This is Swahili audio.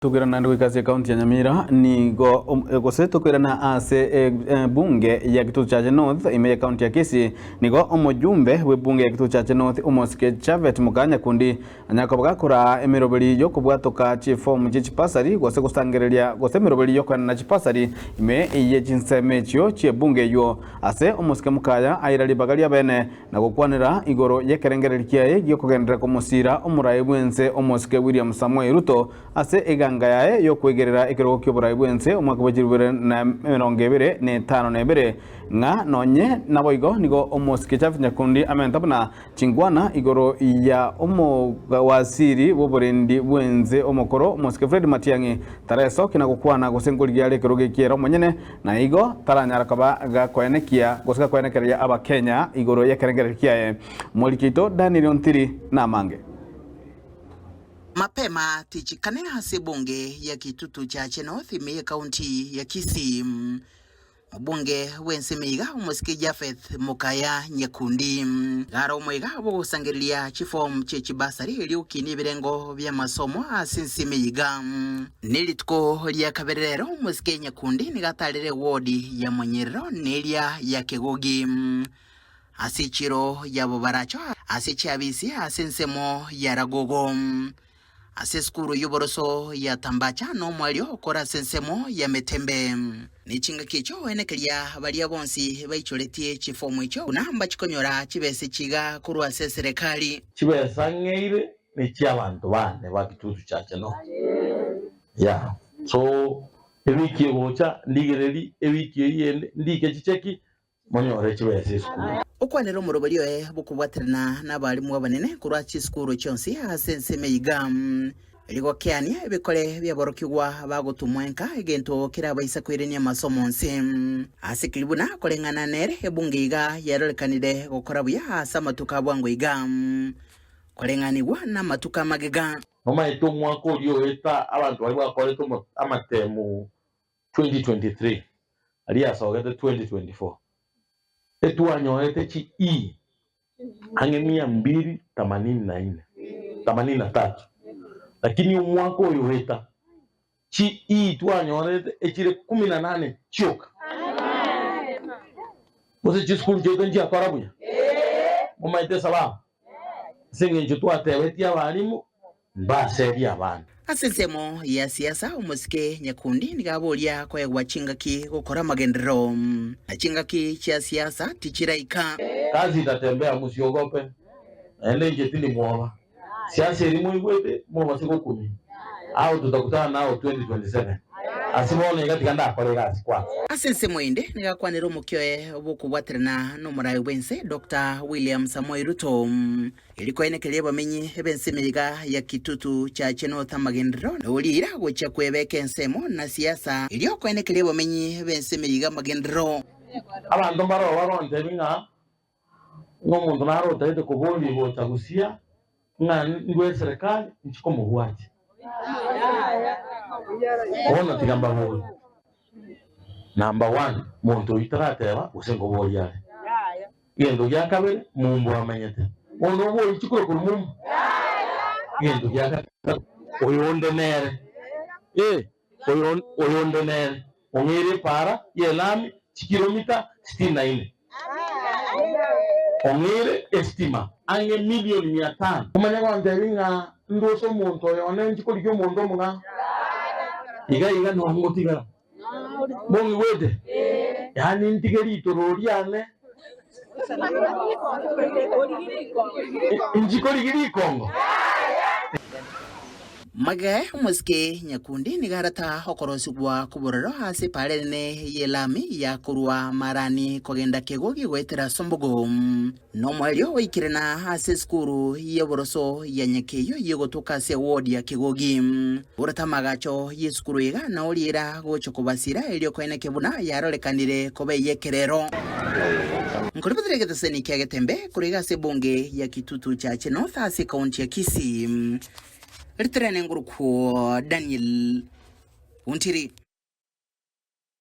Tukirana ndu kazi kaunti ya Nyamira ni gose tukirana ase bunge ya Kitutu Chache North ime kaunti ya Kisii nigo omujumbe we bunge ya Kitutu Chache North Omosike Chavet Mukanya kundi anyakobaga kura emiroberi yo kubwatoka chifomu chipasari gose kustangereria gose emiroberi yo kana chipasari ime iye chinsemechyo chie bunge yo ase Omosike Mukanya airali bagalia bene na gukwanira igoro yekerengereri kiaye gyo kugendera kumusira omurayi bwense Omosike William Samuel Ruto ase ngayae yo kwegerera ikiroko ky'oburayi bwense omwaka wa 2025 nga nonye naboigo nigo Omosike Chavet Nyakundi amentabana chingwana igoro ya waziri w'oburendi bwenze omokoro Omosike Fred Matiang'i tareso kina gukwana gusengoligia ikiroko kyero monyene na igo taranyara kaba gakwenekia gusika kwenekeria aba Kenya igoro yekerengere kiaye Molikito Daniel Ontiri na mange. Mapema tichikane hasi bunge ya Kitutu Chache North ime kaunti ya Kisii. Bunge wense meiga Omosike Chavet Mukanya Nyakundi garo mwiga bugusangiriria chifom chechibasari iliukini birengo bya masomo asinsi meiga nilituko lya kaberero Omosike Nyakundi nigatarire wodi ya Monyerero nelia ya Kegogi asichiro ya bobaracho asichabisi asinsemo ya Ragogo aseskuru yuboroso ya Tambacha no mwalio okora sensemo ya Metembe nichinga kicho wenekelia balia bonsi baicholetie chifomu icho namba chikonyora chibese chiga kurwa serikali chibesa ngeire ni chiabantu bane ba Kitutu Chache no ya so ebiki gocha ndigereri ebiki yende ndike chicheki monyore chibese skulu ukwanero omuroberi bukubwatirana n'abalimu abanene kurwa chiskuru chonsi asense meiga eligo kyania ebikole byaborokigwa bagutumwenka egento kirabaisa kwirenia masomo nsi asikilibuna kolengana nere ebungiga yarolekanire gukora buya asamatuka bwango iga kolenganirwa n'amatuka magega nomaito mwaka olio eta abantu bali bakoleto amatemu 2023 ali asogete 2024 etuanyoete chi ange 284 lakini umwaka oyo eta chi tuanyorete echire 18 choka mose chiskulu cheto nchi akarabuya mumaite sababu sengenjo twatebeti abalimu mbaseri abantu asensemo ya siasa Omosike Nyakundi nigabolia kwa wachingaki gukora magendero achingaki cha siasa tichiraika kazi itatembea musiogope ende njetini mwoba siasa elimu igwete mwoba siko 10 au tutakutana nao 2027 asimone katika ndakore kazi kwa asensemo inde nigakwanira omukyoe obukubwatirana n'omurayi bwense Dr. William Samuel Ruto iliko enekelia bamenyi ebense meiga ya Kitutu Chache North magendero nolira gocha kwebeka ensemo na siasa ilioko enekelia bamenyi ebense meiga magendero abantu baro baronte binga n'omuntu narota ite kuboli botagusia nga ndwe serikali nchiko muhwaje ona tigamba boli number 1 muntu itarateba usengo boli yale yendo yakabere mumbo amenyete ono boli chikoro ku mumbo yendo yakabere oyonde nere oyonde nere ongere para yelami kilomita 64 ongere estima ange milioni 500 kumanya kwanje binga ndoso muntu oyone nchikori kyo muntu muna iga no ngotigara bongi wede yani ntigeri tororiane nchikori giri Kongo Magae Omosike Nyakundi nigarata okorosigwa kuborero hasi parene yelami ya kurwa marani kogenda Kegogi gwetera Sombogo no mwelio wikirena hasi skuru yeboroso ya Nyakeyo yegotoka se wodi ya Kegogi urata magacho yeskuru iga na olira gocho kubasira elio koeneke buna yarolekanire kobe yekerero nkolipatireke seni kyagetembe kuriga se bunge ya Kitutu Chache North hasi kaunti ya Kisii Ritrene nguruku Daniel Ontiri.